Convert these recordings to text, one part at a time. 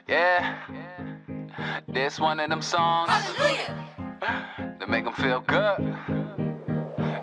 Yeah, this one of them songs that make them feel good.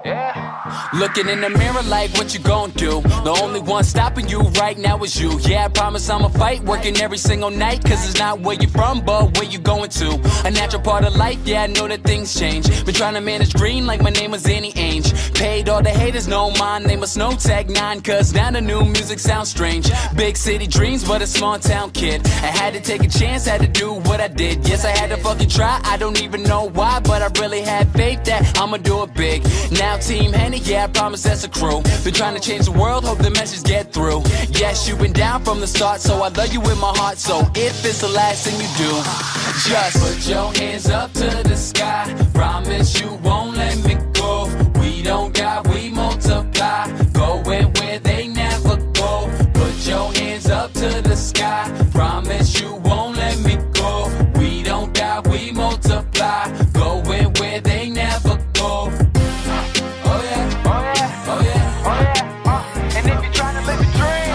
Yeah. Looking in the mirror like what you gon' do. The only one stopping you right now is you. Yeah, I promise I'ma fight, working every single night. Cause it's not where you from, but where you going to. A natural part of life, yeah, I know that things change. Been trying to manage green like my name was Annie Ainge. Paid all the haters, no mind, they must know Tag 9. Cause now the new music sounds strange. Big city dreams, but a small town kid. I had to take a chance, had to do what I did. Yes, I had to fucking try, I don't even know why. But I really had faith that I'ma do it big. Now Team Henny, yeah, I promise that's a crew. Been trying to change the world, hope the message get through. Yes, you've been down from the start, so I love you with my heart. So if it's the last thing you do, just put your hands up to the sky. Promise you won't let me go. We don't got, we multiply. Going where they never go. Put your hands up to the sky. Promise you won't let me go. We don't got, we multiply. Going where they never go. And if you're trying to live a dream,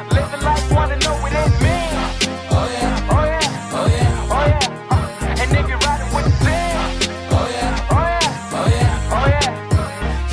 live a life, wanna know what it means. And if you're riding with the team,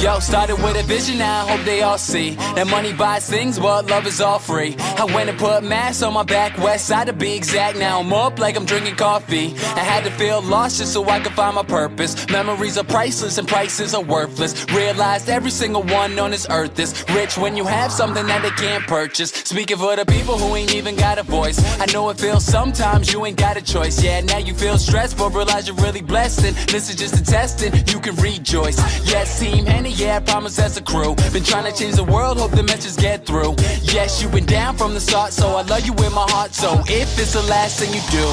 Yo, started with a vision, now I hope they all see that money buys things, but love is all free. I went and put mass on my back, west side to be exact. Now I'm up like I'm drinking coffee. I had to feel lost just so I could find my purpose. Memories are priceless and prices are worthless. Realized every single one on this earth is rich when you have something that they can't purchase. Speaking for the people who ain't even got a voice. I know it feels sometimes you ain't got a choice. Yeah, now you feel stressed, but realize you're really blessed. And this is just a testing, you can rejoice. Yes, Team Henny, yeah, I promise that's a crew. Been trying to change the world, hope the message get through. Yes, you've been down from the start, so I love you with my heart. So if it's the last thing you do,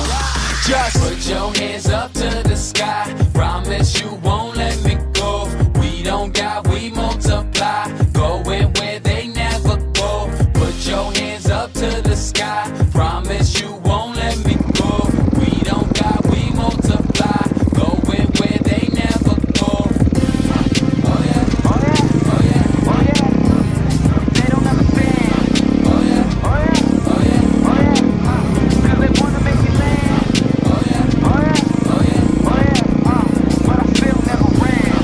just put your hands up to the sky. Promise you won't let me go. We don't got, we multiply. Going where they never go. Put your hands up to the sky. Promise you won't let me go. We don't got, we multiply. Going where they never go. they don't understand. Cause they wanna make me land. But I still never ran.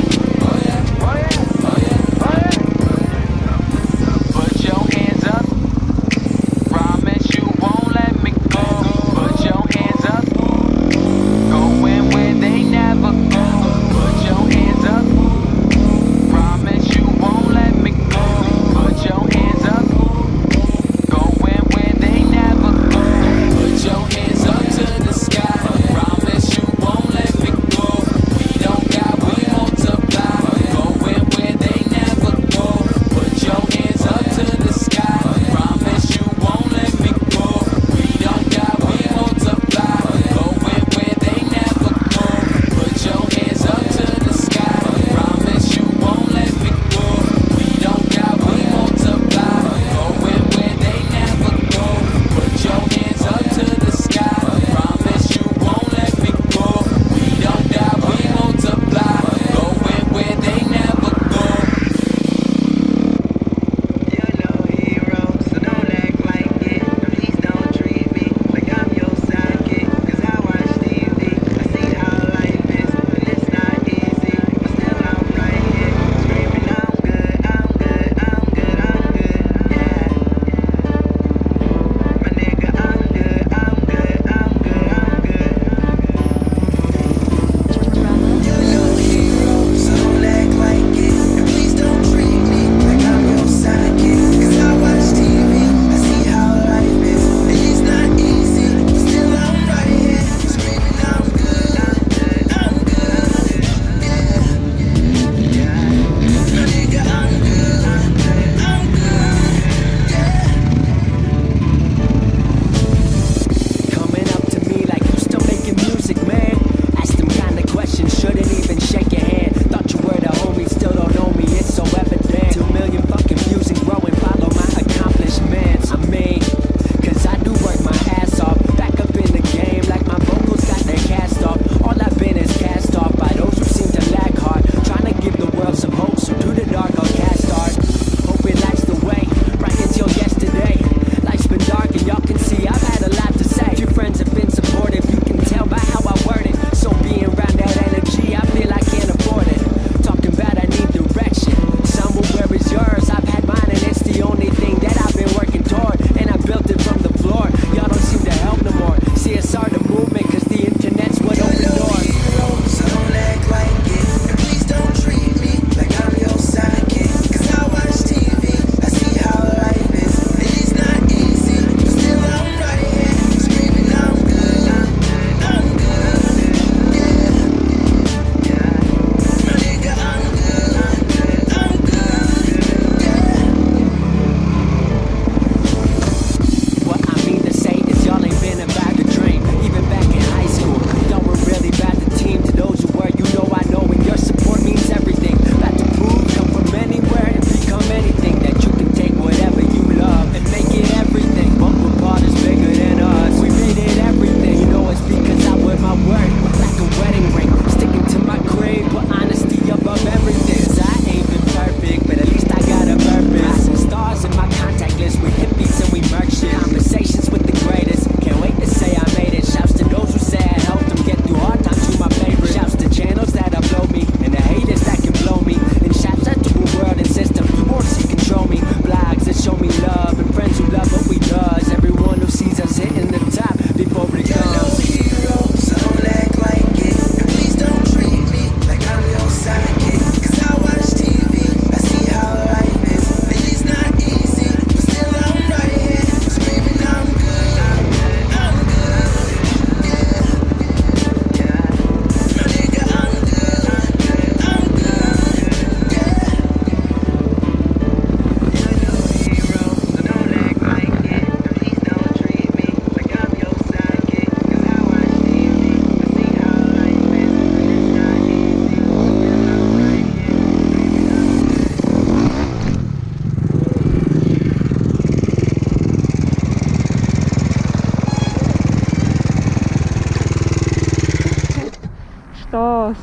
sztos.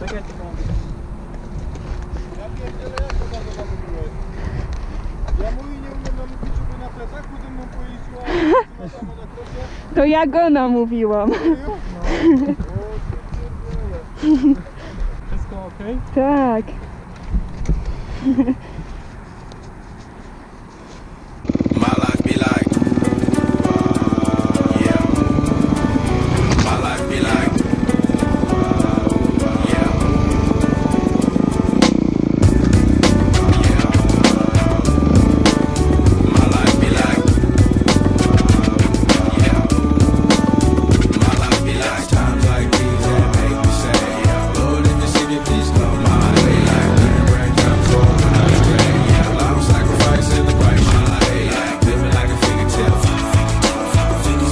Czekajcie, ja pierdzielę, jak to bardzo namówiłeś? Ja mój nie umiem namówić, żeby na plecach potem mną pojeździła na krosie. To ja go namówiłam. Wszystko ok? Tak. My life be like, yeah. My life be like, yeah. Yeah. My life be like, yeah. My life be like times like these that make me say, yeah. Lord, if you see me, please come my way. Like living where it comes from when I stray, yeah. I'm sacrificing the price. My life be like living like a fingertip.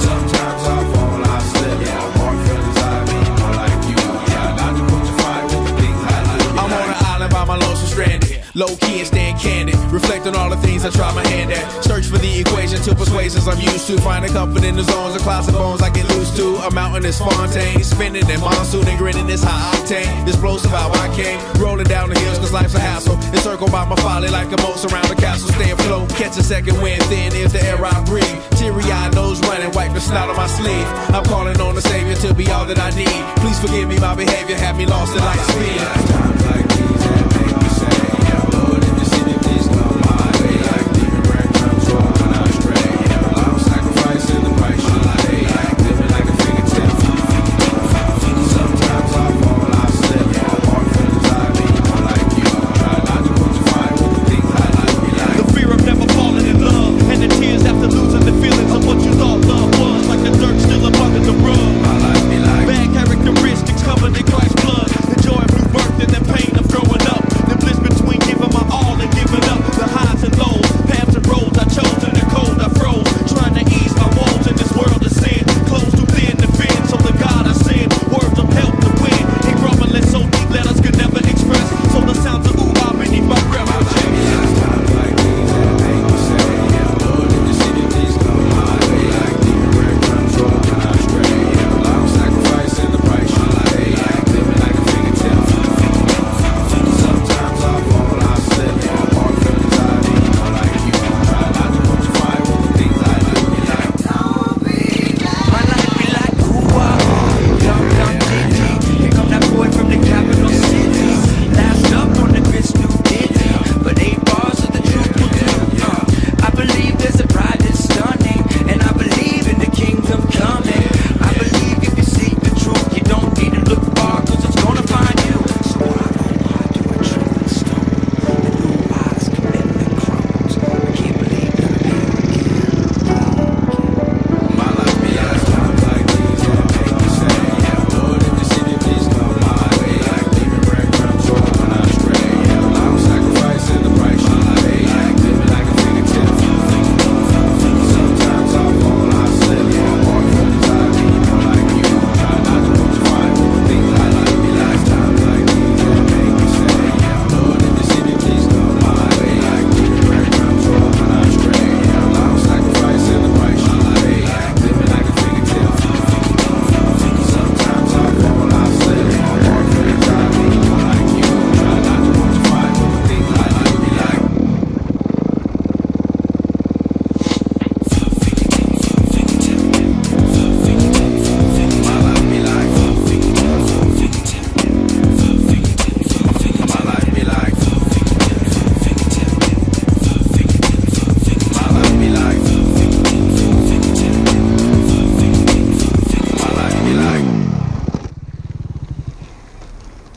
Sometimes I fall, I slip. Yeah, more feelings I mean, more like you. Yeah, not to put your fire with the things I do. I'm on an island by my lonesome stranded. Low key and staying candid. Reflect on all the things I try my hand at. Search for the equation to persuasions I'm used to. Finding comfort in the zones of clouds and bones I get loose to. A mountain is Fontaine. Spinning in monsoon and grinning this high octane. Explosive how I came. Rolling down the hills cause life's a hassle. Encircled by my folly like a moat around the castle. Stay afloat. Catch a second wind thin is the air I breathe. Teary-eyed nose running. Wipe the snout on my sleeve. I'm calling on the Savior to be all that I need. Please forgive me my behavior. Had me lost in light speed. Times like these